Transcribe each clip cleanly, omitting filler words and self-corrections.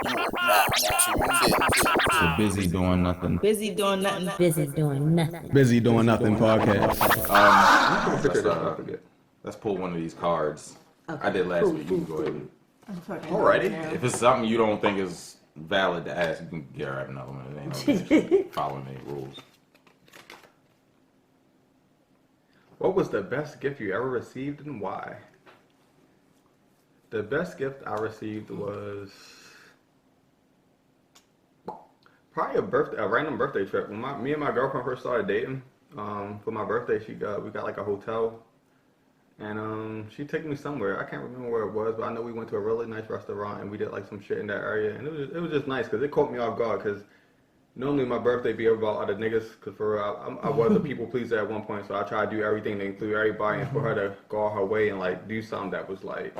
The busy doing nothing. Busy doing nothing. Busy doing nothing. Busy doing nothing podcast. Let's pull one of these cards. Okay. I did last week. You can go ahead. Alrighty. If it's something you don't think is valid to ask, you can get her another one. It ain't no issue. Following any rules. What was the best gift you ever received and why? The best gift I received was probably a random birthday trip. When me and my girlfriend first started dating, for my birthday, we got like a hotel, and she took me somewhere. I can't remember where it was, but I know we went to a really nice restaurant and we did like some shit in that area, and it was just nice because it caught me off guard because normally my birthday be about other niggas because for real, I was a people pleaser at one point, so I tried to do everything to include everybody, and for her to go out her way and like do something that was like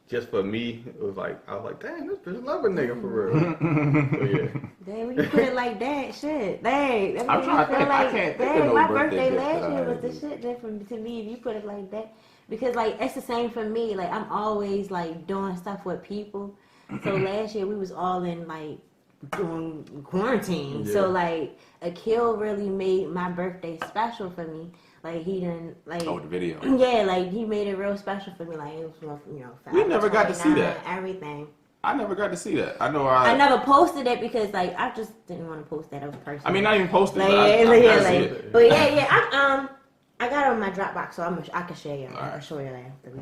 just for me, it was like I was like, dang, this bitch love a nigga for real. So yeah. Dang, when you put it like that, shit. Dang, I'm trying to think. I can't think of no my birthday birthday gift last that I year was had. the shit different to me if you put it like that. Because like it's the same for me. Like I'm always like doing stuff with people. So last year we was all in like doing quarantine. Yeah. So like Akil really made my birthday special for me. Like he didn't like. Oh, the video. Yeah, like he made it real special for me. Like it was, We never got to see that. Everything. I never got to see that. I know I never posted it because like I just didn't want to post that as a person. I mean, not even posted. Like, But I yeah, gotta see like, it. but yeah. I got it on my Dropbox, so I can share you. Alright. I'll show you after we.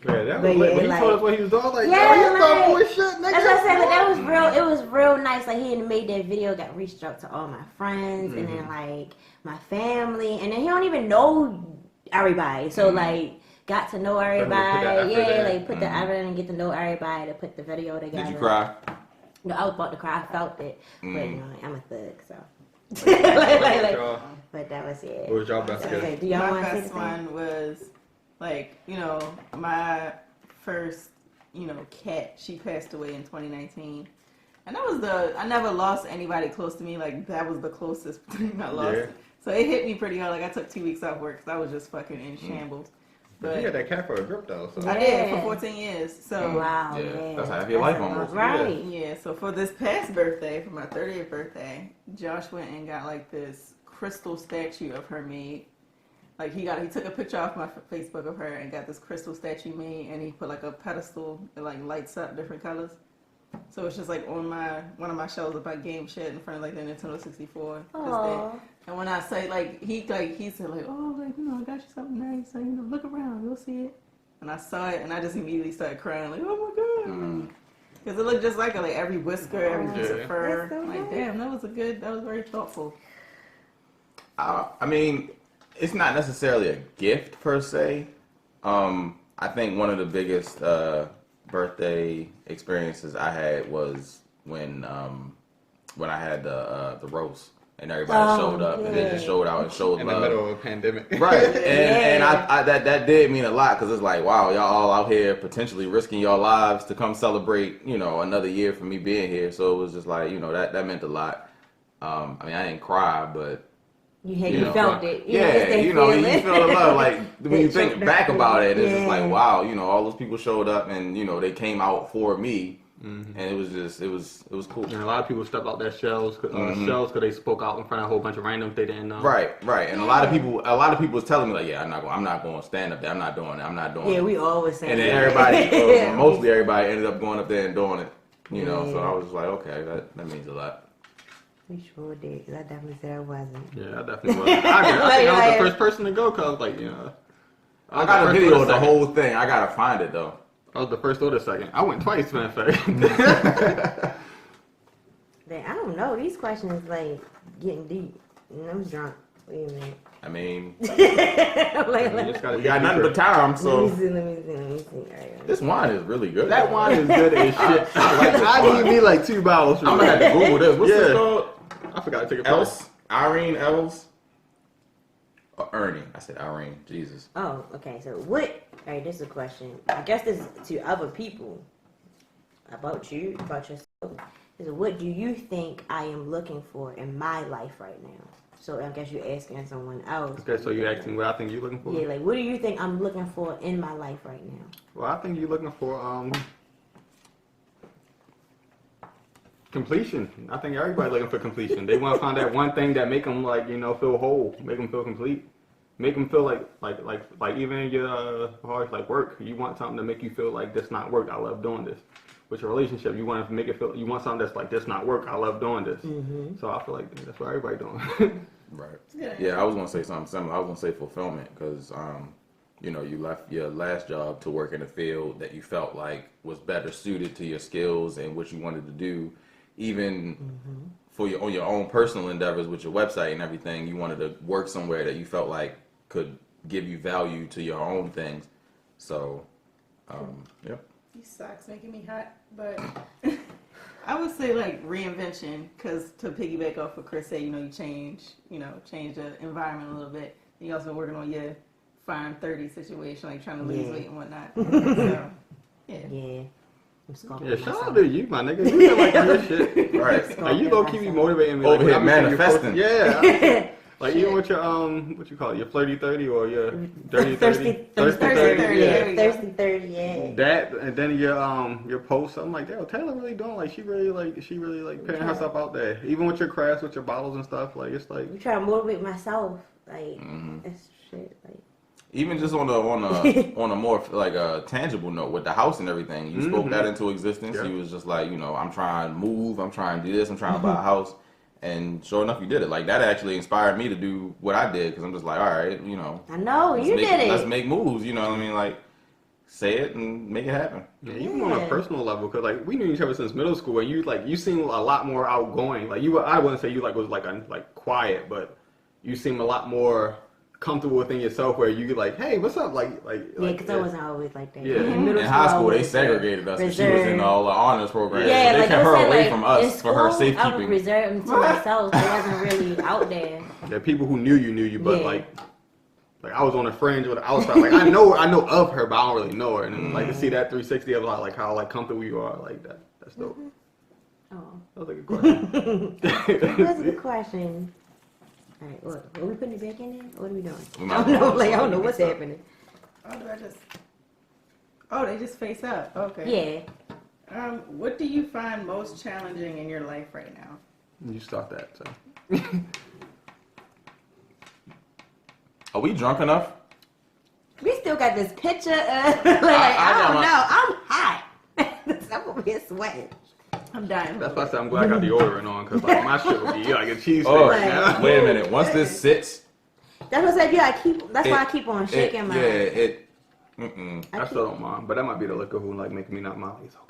Yeah, that But was lit. yeah, When he like- told us what he was doing, I was like, Yeah, yo, you thought like- boy shit, nigga. That's what I said. Like, that was real. It was real nice. Like he had made that video, got reached out to all my friends, and then like my family, and then he don't even know everybody. So like got to know everybody. Put the effort in and get to know everybody to put the video together. Did you cry? No, I was about to cry. I felt it, but I'm a thug, so. But that was it. What was y'all best Okay, gift? do y'all My want to say best the same? one was like, my first, cat. She passed away in 2019. And I never lost anybody close to me. Like, that was the closest thing I lost. Yeah. So it hit me pretty hard. Like, I took 2 weeks off work because I was just fucking in shambles. But you had that cat for a grip though, so. I did for 14 years. So Wow, Yeah, yeah. that's half your life almost. Right. yeah, so for this past birthday, for my 30th birthday, Josh went and got like this crystal statue of her made. Like he took a picture off my Facebook of her and got this crystal statue made, and he put like a pedestal that like lights up different colors. So it's just like on one of my shelves of my game shed in front of like the Nintendo 64. Aww. And when I say he said like, oh, like, I got you something nice, so look around, you'll see it. And I saw it and I just immediately started crying like, oh my god. Because it looked just like her, like every whisker, every piece of fur. That's so Like, nice. damn, that was very thoughtful. I mean, it's not necessarily a gift per se. I think one of the biggest birthday experiences I had was when I had the roast and everybody showed up and they just showed out and showed In love. the middle of a pandemic. Right, and I that did mean a lot because it's like, wow, y'all all out here potentially risking your lives to come celebrate, another year for me being here. So it was just like, that meant a lot. I mean, I didn't cry, but You felt it. you feel the love. Like when you think back about it, it's just like, wow, all those people showed up and they came out for me, and it was cool. And a lot of people stepped out their shells because they spoke out in front of a whole bunch of randoms they didn't know. Right, and a lot of people was telling me like, yeah, I'm not going to stand up there. I'm not doing it. Yeah, we always say And then that. everybody, mostly everybody, ended up going up there and doing it. So I was just like, okay, that means a lot. We sure did, because I definitely said I wasn't. Yeah, I definitely was. I think I was the first person to go because, like, I got a video of the whole thing. I gotta find it though. I was the first or the second. I went twice, man. Fact. I don't know. These questions like getting deep. And I'm drunk. Wait a minute. I mean, You just gotta we got nothing but time, so Let me see. All right. this wine is really good. That wine is good as shit. I like this I wine. need me like 2 bottles. I'm gonna have to Google this. What's this Yeah. called? I forgot to take a photo. Else? Irene Els? Or Ernie? I said Irene. Jesus. Oh, okay. So what? All right, this is a question. I guess this is to other people about you, about yourself. Is what do you think I am looking for in my life right now? So I guess you're asking someone else. Okay, so you're asking what I think you're looking for? Yeah, like what do you think I'm looking for in my life right now? Well, I think you're looking for Completion. I think everybody looking for completion. They want to find that one thing that make them like, you know, feel whole, make them feel complete, make them feel like even in your hard like work. You want something to make you feel like this not work. I love doing this. With your relationship, you want to make it feel. You want something that's like this not work. I love doing this. Mm-hmm. So I feel like that's what everybody doing. Right. Yeah, I was gonna say something similar. I was gonna say fulfillment because you know, you left your last job to work in a field that you felt like was better suited to your skills and what you wanted to do, even for your own personal endeavors with your website and everything. You wanted to work somewhere that you felt like could give you value to your own things. So, yeah. These socks making me hot, but I would say like reinvention, because to piggyback off what Chris said, you know, you change the environment a little bit. You also working on your Fine 30 situation, like trying to lose weight and whatnot. So, yeah. Yeah, shout out to you, my nigga. You feel like your shit. Right. Like, you gonna keep me motivating me. Over like, here manifesting. Yeah. Like, even with your, what you call it, your flirty 30 or your dirty 30? Thirsty 30, yeah. Thirsty 30, yeah. That, and then your posts, I'm like, damn, Taylor really doing, like, she really putting herself out there. Even with your crafts, with your bottles and stuff, like, it's like. You try to motivate myself, like, that's shit, like. Even just on a more like a tangible note with the house and everything, you spoke that into existence. Yeah. You was just like, you know, I'm trying to move, I'm trying to do this, I'm trying to buy a house, and sure enough, you did it. Like that actually inspired me to do what I did because I'm just like, all right, you know, I know you did it. Let's make moves. You know what I mean? Like say it and make it happen. Yeah, even on a personal level, because like we knew each other since middle school, and you seem a lot more outgoing. Like I wouldn't say you like was like quiet, but you seem a lot more comfortable within yourself where you like, hey, what's up? Because I wasn't always like that. Yeah. In middle In high school, they was, segregated us. She was reserved. in all the honors programs. Yeah, They like kept I her said, away like, from in us for her school, I was safekeeping. reserved to myself. So I wasn't really out there. There are people who knew you, but Yeah. like I was on the fringe with the outside. Like I know of her, but I don't really know her. And like to see that 360 of like how like comfortable you are, like that's dope. Oh, That was a good question. that's a good question. All right, what are we putting it back in there? What are we doing? We I might don't know. as well Like I don't know start what's this up. happening. they just face up. Okay. Yeah. What do you find most challenging in your life right now? You start that. So. Are we drunk enough? We still got this picture. I don't know. I'm hot. I'm over here sweating. I'm dying. That's why I said I'm glad I got deodorant on because like my shit would be like a cheese Oh, right now. wait a minute. Once this sits, That's what I said. Yeah, that's why I keep on shaking my. I still don't mind, but that might be the liquor who like making me not mind. It's okay.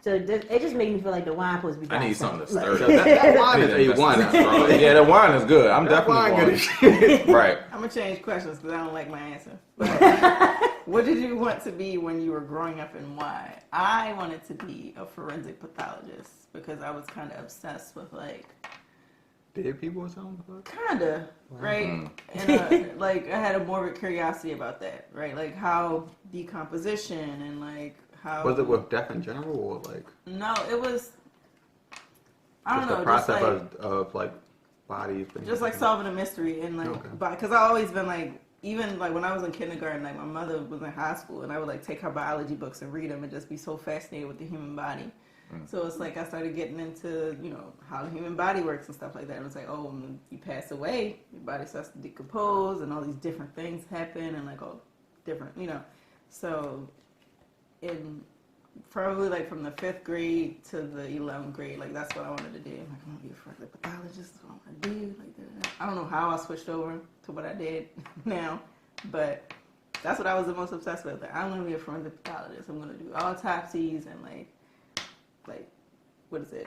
So it just makes me feel like the wine supposed to be. I need something to stir So it up. that wine is A1. Yeah, the wine is good. I'm That wine good definitely as shit. right. I'm gonna change questions because I don't like my answer. But what did you want to be when you were growing up and why? I wanted to be a forensic pathologist because I was kind of obsessed with like Dead people or something? kinda, right? And like I had a morbid curiosity about that, right? Like how decomposition and like how Was it with death in general or like No, it was I don't just know, the process just like of like bodies? just like solving a mystery and like because I always been like even like when I was in kindergarten, like my mother was in high school and I would like take her biology books and read them and just be so fascinated with the human body. So it's like I started getting into, you know, how the human body works and stuff like that. And it's like, oh, when you pass away, your body starts to decompose and all these different things happen and like all different, you know. So in probably like from the 5th grade to the 11th grade, like that's what I wanted to do. Like I'm gonna be a forensic pathologist. That's what I want to do. Like that. I don't know how I switched over to what I did now, but that's what I was the most obsessed with. Like, I'm gonna be a forensic pathologist. I'm gonna do autopsies and like what is it?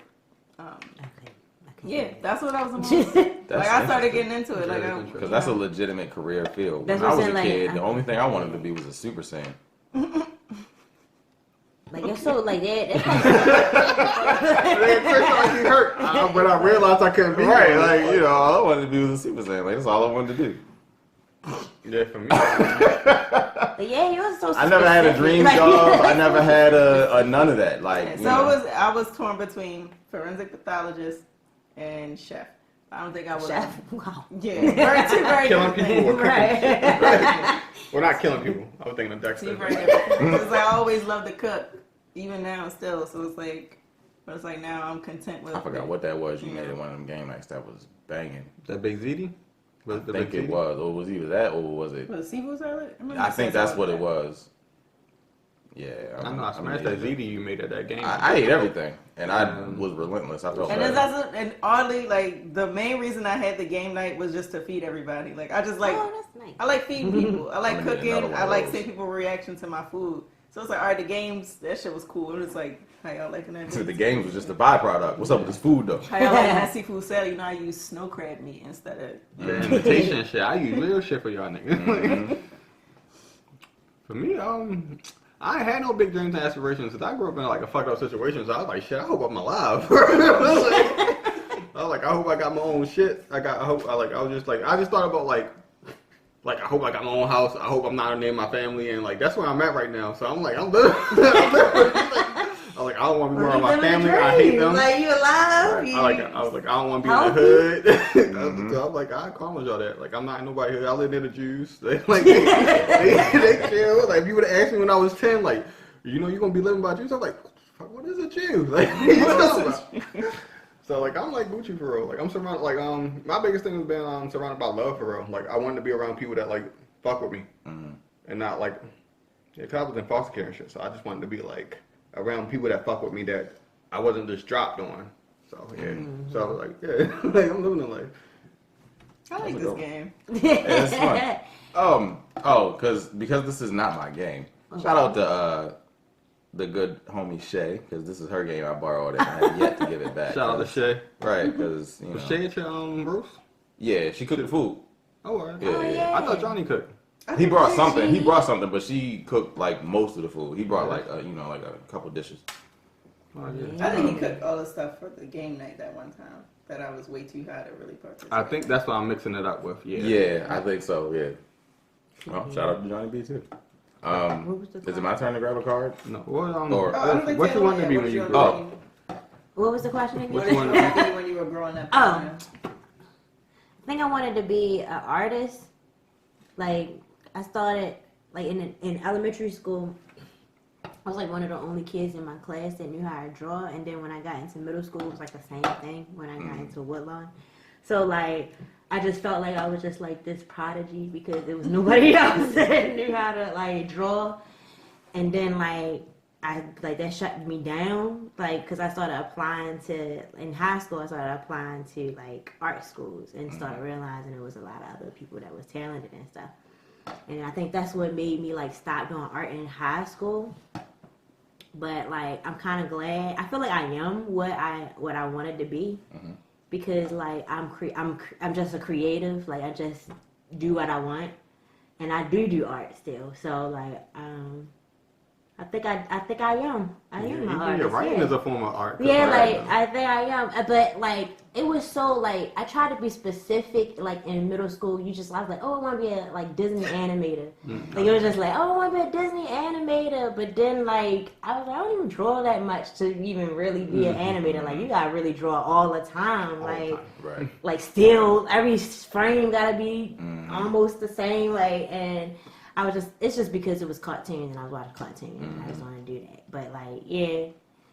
Yeah, that's what I was the most. Like I started getting into it. Like Because that's a legitimate career field. When That's I what was I'm a saying, kid, the only thing I wanted to be was a Super Saiyan. Like it's so like that. That's At first I like he hurt, but I realized I couldn't be Right, there. like, you know, all I wanted to be was a Super Saiyan. Like, that's all I wanted to do. Yeah, for me. like, yeah, you was so. I never had a dream Like, job. I never had a none of that. Like, yeah, you so know. I was torn between forensic pathologist and chef. I don't think I would. Chef. Wow. Yeah, very Killing different people things. or cooking. Right. We're not killing people. I was thinking of Two Dexter. very different things. 'Cause I always love to cook, even now still. So it's like But it's like now I'm content with. I forgot what that was. You made it one of them game nights that was banging. That Big ZD? I think it was, or was either that, or was it? Was it seafood salad? I think that's what it was. Yeah, I know. I smashed that ZD you made at that game. I ate everything, and I was relentless. I felt And bad. and oddly, like the main reason I had the game night was just to feed everybody. Like I just like Oh, that's nice. I like feeding people. I like I'm gonna get cooking. another one I of like those. seeing people's reaction to my food. So it's like, all right, the games, that shit was cool. It was like, how y'all liking that? So the games was just a byproduct. What's up with this food though? How y'all liking that seafood salad? You know, I use snow crab meat instead of. The invitation shit. I use real shit for y'all niggas. Mm-hmm. For me, I ain't had no big dreams and aspirations. Cause I grew up in like a fucked up situation. So I was like, shit, I hope I'm alive. I was like, I hope I got my own shit. I just thought about like I hope I got my own house. I hope I'm not near my family, and like that's where I'm at right now. So I'm like, I'm living. I'm like, I don't want to be around my family. I hate them. Like you alive? I was like, I don't want to be in the hood. So I'm like, I promise y'all that. Like, I'm not in nobody hood. I live near the Jews. They chill. Like, if you would have asked me when I was 10, like, you know, you're gonna be living by Jews. I'm like, fuck, what is a Jew? Like, what are you talking about? So like, I'm like Gucci for real. Like, I'm surrounded. Like, my biggest thing has been surrounded by love for real. Like, I wanted to be around people that like fuck with me, and not like, yeah, 'cause I was in foster care and shit. So I just wanted to be like around people that fuck with me that I wasn't just dropped on. So yeah, so I was like, yeah, like I'm living a life. I like this game. Yeah, it's fun. Because this is not my game. Shout out to the good homie Shay, because this is her game I borrowed and I have yet to give it back. Shout out to Shay. Right, because you know. Was Shay at your roast? Yeah, she cooked the food. Oh, all right. Yeah. I thought Johnny cooked. He brought something. He brought something, but she cooked like most of the food. He brought like like a couple dishes. Oh, yeah. I think he cooked all the stuff for the game night that one time that I was way too high to really participate. I think that's what I'm mixing it up with. Yeah. Yeah, I think so. Yeah. Well, shout out to Johnny B too. Is it my turn to grab a card? No. What, Or- I don't think what you Taylor want to had. be What when you you gonna grow be? up? What was the question again? What did you want to be when you were growing up? Oh. I think I wanted to be an artist. Like, I started, like, in elementary school, I was, like, one of the only kids in my class that knew how to draw. And then when I got into middle school, it was, like, the same thing when I got into Woodlawn. So, like, I just felt like I was just, like, this prodigy because there was nobody else that knew how to, like, draw. And then, like, that shut me down, like, because I started applying to, in high school, I started applying to, like, art schools and started realizing there was a lot of other people that was talented and stuff. And I think that's what made me, like, stop doing art in high school. But, like, I'm kind of glad. I feel like I am what I wanted to be because, like, I'm just a creative. Like, I just do what I want. And I do art still. So, like, I think I am. I am an artist. Your writing yeah. is a form of art. Yeah, like, I think I am. But, like, it was so, like, I tried to be specific, like, in middle school. I was like, oh, I want to be a, like, Disney animator. Like, it was just like, oh, I want to be a Disney animator. But then, like, I was like, I don't even draw that much to even really be an animator. Like, you got to really draw all the time. Right. Like, still, every frame got to be almost the same. Like, and I was it's just because it was cartoons and I was watching cartoons and I just wanted to do that. But, like, yeah,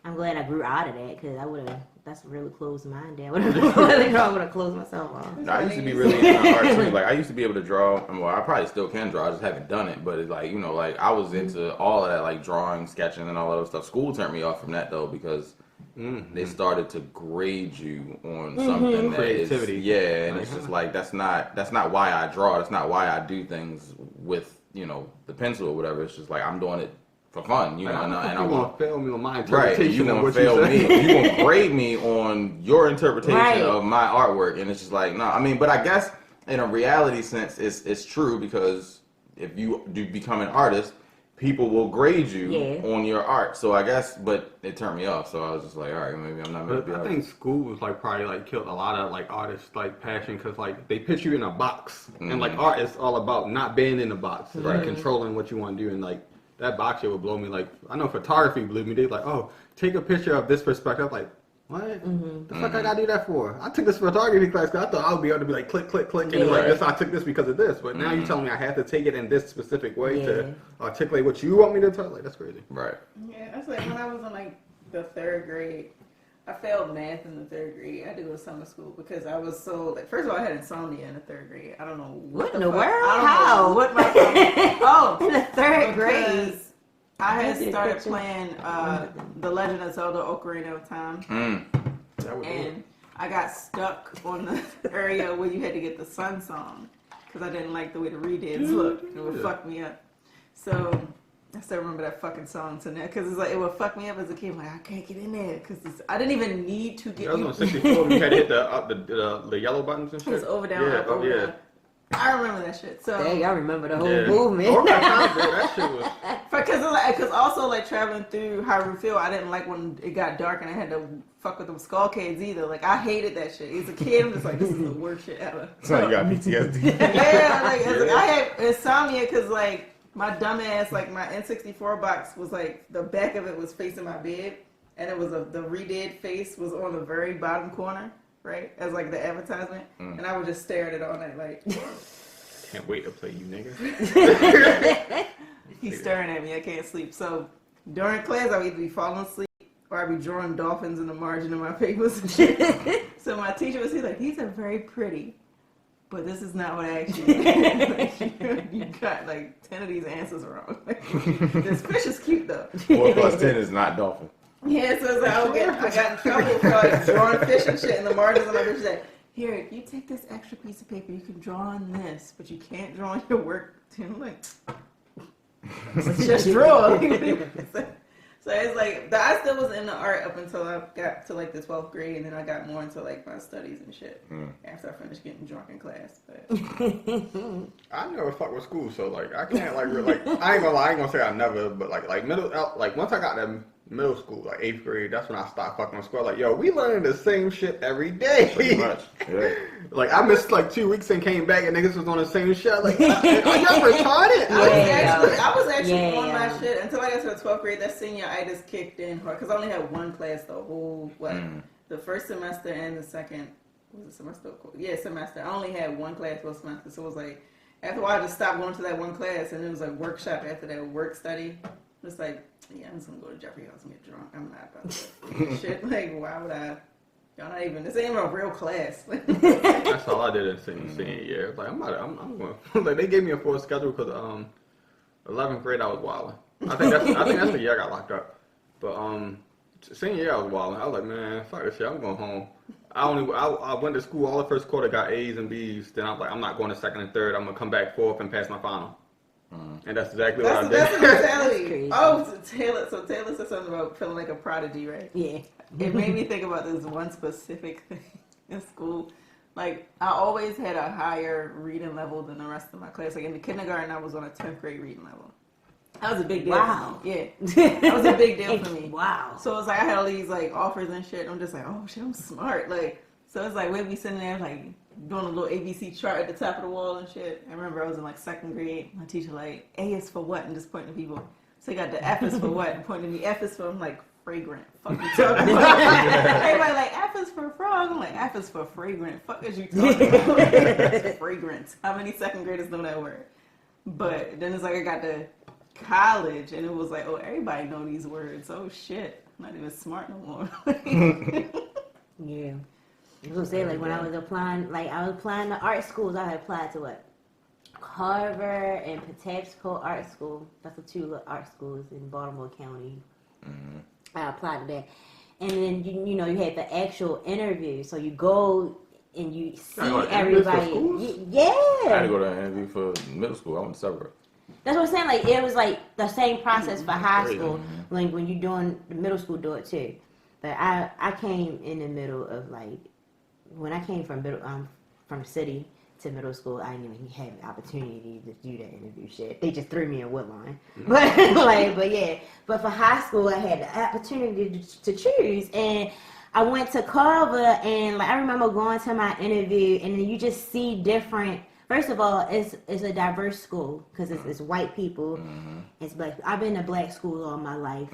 I'm glad I grew out of that because I would have, that's really closed mind down. I would have closed myself off. No, I used to be really into art too. Like I used to be able to draw. Well, I probably still can draw. I just haven't done it. But it's like like I was into all of that, like drawing, sketching, and all that other stuff. School turned me off from that though because they started to grade you on something that creativity. And it's just like that's not why I draw. That's not why I do things with the pencil or whatever. It's just like I'm doing it for fun, and I want to fail me on my right. interpretation. You of gonna what fail you me? say. You gonna grade me on your interpretation Right. of my artwork? And it's just like no. I mean, but I guess in a reality sense, it's true because if you do become an artist, people will grade you on your art. So I guess, but it turned me off. So I was just like, all right, maybe I'm not meant to be. I think school was like probably like killed a lot of like artists like passion because like they put you in a box and like art is all about not being in a box, like controlling what you want to do and like that box shit would blow me. Like I know photography blew me. They like, oh, take a picture of this perspective. I'm like, what? The fuck I gotta do that for? I took this photography class because I thought I would be able to be like click, click, click, and like this. I took this because of this, but now you telling me I have to take it in this specific way to articulate what you want me to tell. Like that's crazy. Right. Yeah, that's like when I was in like the third grade. I failed math in the 3rd grade. I had to go to summer school because I was so like. First of all, I had insomnia in the 3rd grade. I don't know What in the the fuck. world? I don't How? know what my oh In the 3rd grade. because I had You started picture? playing The Legend of Zelda: Ocarina of Time, That would do it. and I got stuck on the area where you had to get the sun song because I didn't like the way the redeads looked. It would fuck me up. So I still remember that fucking song to now because it's like it would fuck me up as a kid. I'm like I can't get in there because I didn't even need to get. That was on 64. You had to hit the yellow buttons and shit. It was over down, Yeah, up, over down. I remember that shit. So Dang, y'all remember the whole Yeah. movement. Oh, that shit was. because also like traveling through Hyrule Field, I didn't like when it got dark and I had to fuck with them skull kids either. Like I hated that shit. As a kid, I'm just like this is the worst shit ever. So you got PTSD. Yeah, like I had insomnia because like my dumb ass, like my N64 box was like the back of it was facing my bed, and it was the redid face was on the very bottom corner, right, as like the advertisement, and I would just stare at it all night, like Can't wait to play you, nigga. he's staring at me, I can't sleep. So during class, I would either be falling asleep or I'd be drawing dolphins in the margin of my papers and shit. So my teacher would say like, these are very pretty. But this is not what I actually like, you got like 10 of these answers wrong. This fish is cute though. 4 plus 10 is not dolphin. Yeah, so it's like I got in trouble for like drawing fish and shit in the margins of my fish. Like, here, you take this extra piece of paper, you can draw on this, but you can't draw on your work. I'm like, just draw. So it's like I still was into art up until I got to like the 12th grade, and then I got more into like my studies and shit after I finished getting drunk in class. But I never fuck with school, so like I can't like I ain't gonna lie, I ain't gonna say I never, but like middle like once I got to middle school, like 8th grade, that's when I stopped fucking with school. Like, yo, we learning the same shit every day. Pretty much. Yeah. Like I missed like 2 weeks and came back and niggas was on the same shit. Like, are y'all retarded? I was actually on Yeah. my shit until I got to the 12th grade. That senioritis kicked in hard because I only had one class the whole the first semester and the second was it semester? Yeah, semester. I only had one class for a semester, so it was like after a while I just stopped going to that one class, and it was like workshop after that work study. It's like, yeah, I'm just gonna go to Jeffrey House and get drunk. I'm not about to do shit. Like, why would I? Y'all not even. This ain't even a real class. That's all I did in senior year. Like I'm going. Like they gave me a full schedule because 11th grade I was wilding. I think that's the year I got locked up. But senior year I was wilding. I was like, man, fuck this shit. I'm going home. I went to school all the first quarter, got A's and B's. Then I was like, I'm not going to second and third. I'm gonna come back fourth and pass my final. And that's exactly what I did. That's the mentality. Crazy. Oh, so Taylor said something about feeling like a prodigy, right? Yeah. It made me think about this one specific thing in school. Like, I always had a higher reading level than the rest of my class. Like, in the kindergarten, I was on a 10th grade reading level. That was a big deal Wow. for me. Yeah. That was a big deal for me. Wow. So it's like, I had all these, like, offers and shit. And I'm just like, oh, shit, I'm smart. Like, so it's like, we'd be sitting there, like, doing a little ABC chart at the top of the wall and shit. I remember I was in, like, 2nd grade. My teacher, like, A is for what? And just pointing to people. So he got the F is for what? And pointing to me. F is for, I'm like, fragrant. Fuck you talking about? Everybody like, F is for frog. I'm like, F is for fragrant. Fuck is you talking about? It's fragrant. How many 2nd graders know that word? But then it's like I got to college and it was like, oh, everybody know these words. Oh shit. I'm not even smart no more. Yeah. I was gonna say, like, when I was applying to art schools, I had applied to what? Carver and Patapsco Art School. That's the 2 little art schools in Baltimore County. I applied to that. And then, you know, you had the actual interview. So you go and you see everybody. Yeah. I had to go to an interview for middle school. I went to suburb. That's what I'm saying. Like, it was like the same process for high school. Like, when you're doing the middle school, do it too. But I came in the middle of, like, when I came from from city to middle school, I didn't even have the opportunity to do that interview shit. They just threw me in Woodline. But for high school, I had the opportunity to choose, and I went to Carver, and like I remember going to my interview, and then you just see different. First of all, it's a diverse school because it's white people, it's black. I've been to black school all my life,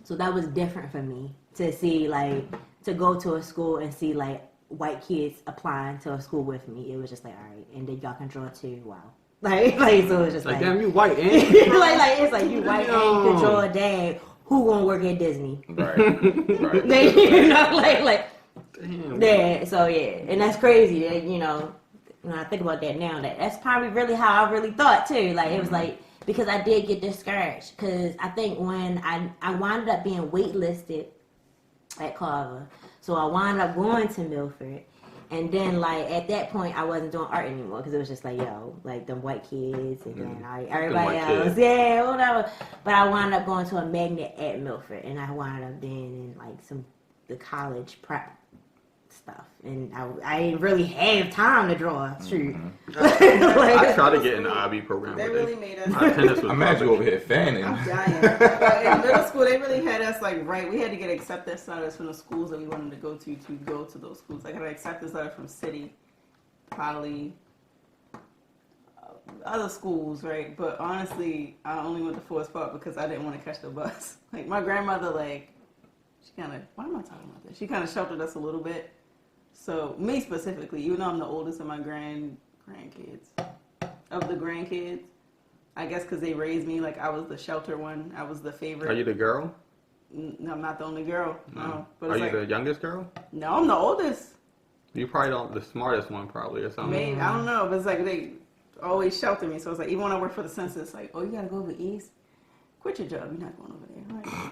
so that was different for me to see, like, to go to a school and see like white kids applying to a school with me. It was just like, all right, and then y'all can draw too. Wow. Like so it was just like damn, you white, and like it's like you white and you can draw a dad. who gonna work at Disney? Right. Right. You know, like Damn. yeah. So yeah, and that's crazy. You know, when I think about that now, that's probably really how I really thought too. Like it was like because I did get discouraged because I think when I wound up being waitlisted at Carver, so I wound up going to Milford. And then, like, at that point, I wasn't doing art anymore because it was just like, yo, like, them white kids and then like, everybody else. Yeah, whatever. But I wound up going to a magnet at Milford. And I wound up being in, like, the college prep stuff. And I didn't really have time to draw. Shoot. I tried to get in the IB program. They really made us. Imagine you over here fanning. I'm dying. But in middle school, they really had us like we had to get acceptance letters from the schools that we wanted to go to those schools. I got an acceptance letter from City, Poly, other schools, right? But honestly, I only went to Forest Park because I didn't want to catch the bus. Like my grandmother, like she kind of why am I talking about this? She kind of sheltered us a little bit. So me specifically, even though I'm the oldest of my grandkids, I guess because they raised me like I was the shelter one. I was the favorite. Are you the girl? No, I'm not the only girl. No. But Are it's you the youngest girl? No, I'm the oldest. You probably don't the smartest one probably or something. Maybe I don't know, but it's like they always shelter me. So it's like even when I work for the census, like, oh, you gotta go over east. Quit your job. You're not going over there. I'm like,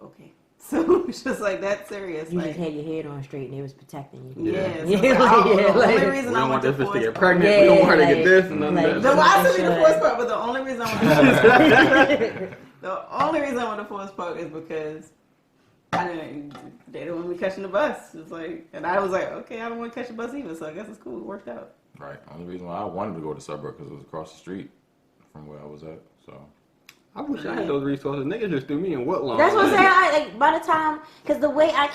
okay. So it's just like that serious. You like, just had your head on straight and they was protecting you. Yeah. So Yeah, it's like, the only like, reason We I don't went want to this bitch to Forest get Park. pregnant. Yeah, we don't want her to like- get this and none like- of The that. why I said Sure. the Forest Park, but the only reason I went to Forest Park, the only reason I went to Forest Park is because they didn't want me catching the bus. It's like, and I was like, okay, I don't want to catch a bus either, so I guess it's cool. It worked out. Right. Only reason why I wanted to go to suburb because it was across the street from where I was at. So. I wish I had those resources. Niggas just threw me in Woodlawn. That's what I'm saying. Like by the time, because the way I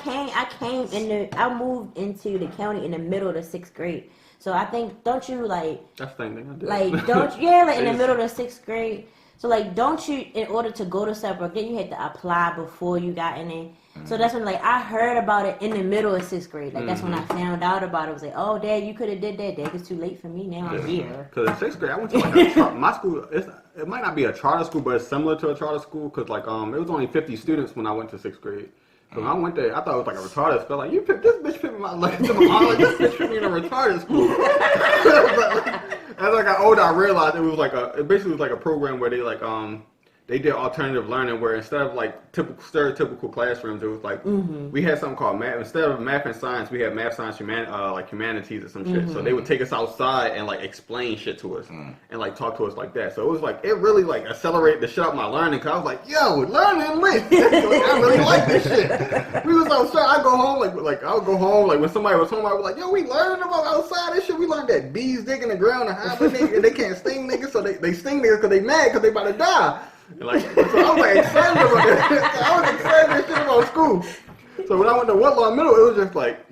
moved into the county in the middle of the 6th grade. So I think, don't you like, That's the same thing I did. like don't yeah, like in the middle of the 6th grade. So like, don't you, in order to go to Suburb, then you had to apply before you got in there. So that's when like I heard about it in the middle of 6th grade. Like that's when I found out about it. It was like, oh, Dad, you could have did that. Dad, it's too late for me now. I'm here. Because in 6th grade, I went to like my school. It might not be a charter school, but it's similar to a charter school. Because like it was only 50 students when I went to 6th grade. So when I went there, I thought it was like a retarded school. Like this bitch picked me my like to my mom. Like this bitch picked me in a retarded school. But, like, as I got older, I realized it was like it basically was like a program where they did alternative learning where instead of like stereotypical classrooms, it was like we had something called math. Instead of math and science, we had math, science, like humanities or some shit. So they would take us outside and like explain shit to us and like talk to us like that. So it was like it really like accelerated the shit out of my learning. Cause I was like, yo, learning lit. Like, I really like this shit. We was outside. I go home like I would go home like when somebody was home. I was like, yo, we learning about outside this shit. We learned that bees dig in the ground and hibernate and they can't sting niggas, so they sting niggas because they mad because they about to die. And like, so I was like excited about that. I was excited about shit about school. So when I went to Woodlawn Middle, it was just like,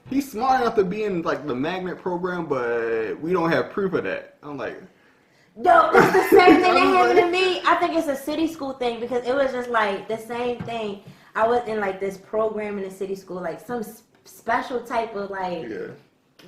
he's smart enough to be in like the magnet program, but we don't have proof of that. I'm like, No, it's the same thing that happened to me. I think it's a city school thing because it was just like the same thing. I was in like this program in the city school, like some special type of like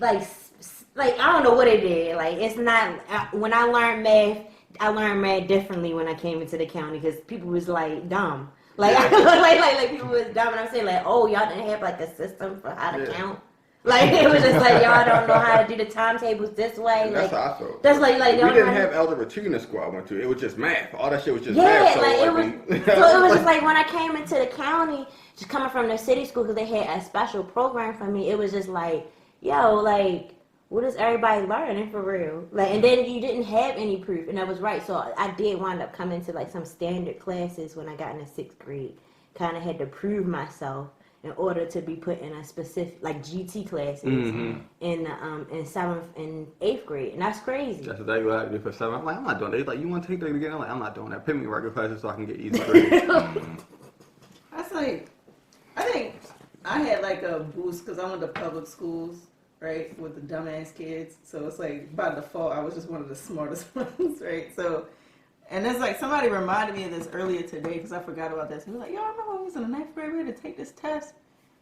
I don't know what it is. Like it's not when I learned math differently when I came into the county because people was like dumb. Like like people was dumb, and I'm saying like, oh, y'all didn't have like a system for how to count. Like it was just like y'all don't know how to do the timetables this way. And like that's how I felt. that's like we didn't have algebra 2 in the school I went to. It was just math. All that shit was just math. So like it was. So it was just like when I came into the county, just coming from the city school because they had a special program for me. It was just like, yo, like what is everybody learning for real? Like, and then you didn't have any proof, and that was right. So I did wind up coming to like some standard classes when I got in the 6th grade. Kind of had to prove myself in order to be put in a specific like GT classes in 7th and 8th grade, and that's crazy. That's exactly what I had to do for 7. I'm like, I'm not doing that. He's like, you want to take that again? I'm like, I'm not doing that. Put me in regular classes so I can get easy grades. That's like, I think I had like a boost because I went to public schools, right, with the dumbass kids. So it's like by default, I was just one of the smartest ones, right? So, and it's like somebody reminded me of this earlier today because I forgot about this. He was like, yo, I remember when we was in the 9th grade, we had to take this test,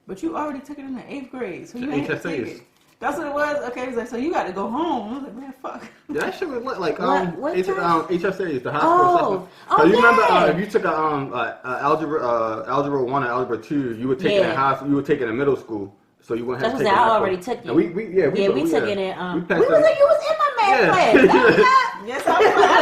but you already took it in the 8th grade, so you had to take it. That's what it was? Okay, he was like, so you got to go home. I was like, man, fuck. Yeah, that shit was lit. Like, What HSAs, the high school Oh, assessment. Cause you remember, yeah. if you took algebra 1 and algebra 2, you would take it in high school, you would take it in middle school. So you wouldn't have to take it in I high already school. took it. And we took it in, we passed you was in my math class. Yes, I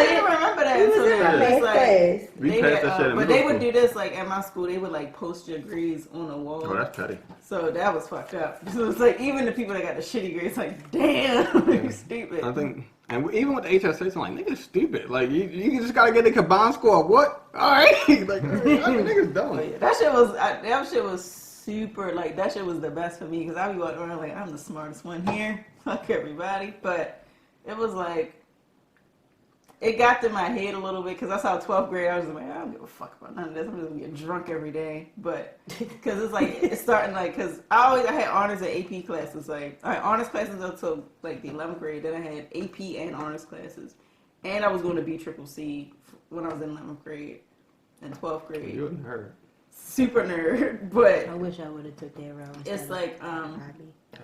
didn't remember that. You was until in my then. math It's like, class. We they passed had, that shit in but middle they would school. do this like at my school. They would like post your grades on the wall. Oh, that's petty. So that was fucked up. So it's like even the people that got the shitty grades, like damn, you stupid. I think, and even with the HSAs, I'm like, niggas stupid. Like, you just gotta get a combined score of what? All right, like, niggas dumb. But yeah, that shit was super. Like that shit was the best for me because I be walking around like I'm the smartest one here. Fuck everybody. But it was like. It got to my head a little bit because I saw 12th grade. I was like, I don't give a fuck about none of this. I'm just gonna get drunk every day. But because it's like it's starting like because I had honors and AP classes. Like I had honors classes until like the 11th grade. Then I had AP and honors classes, and I was going to BCCC when I was in 11th grade and 12th grade. You wouldn't heard. Super nerd, but I wish I would have took that route. it's like I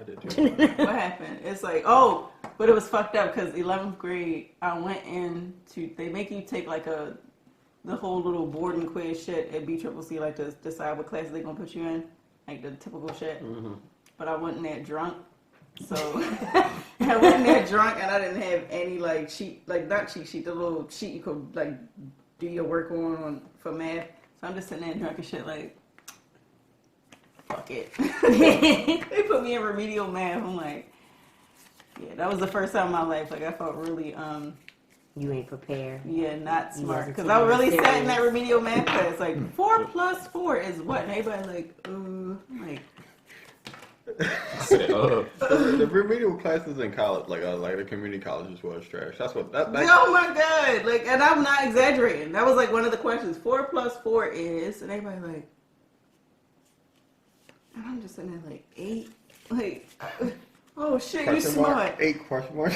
did too. what happened? It's like, but it was fucked up because 11th grade, I went in they make you take like the whole little boarding quiz shit at BCCC, like to decide what classes they're gonna put you in, like the typical shit. Mm-hmm. But I wasn't that drunk, so I wasn't that drunk, and I didn't have any like sheet, like not cheat sheet, the little sheet you could like do your work on for math. So I'm just sitting there drunk and shit, like. Fuck it. They put me in remedial math. I'm like, yeah, that was the first time in my life. Like I felt really, You ain't prepared. yeah, not smart. wasn't Because I really taking it sat in that serious. remedial math class. Like 4 plus 4 is what? And everybody like, I'm like. The remedial classes in college, like the community colleges, was trash. That's what that. Oh my god! Like, and I'm not exaggerating. That was like one of the questions. 4 plus 4 is, and everybody like. And I'm just sitting there like 8. Like, oh shit, you smart. 8 question mark.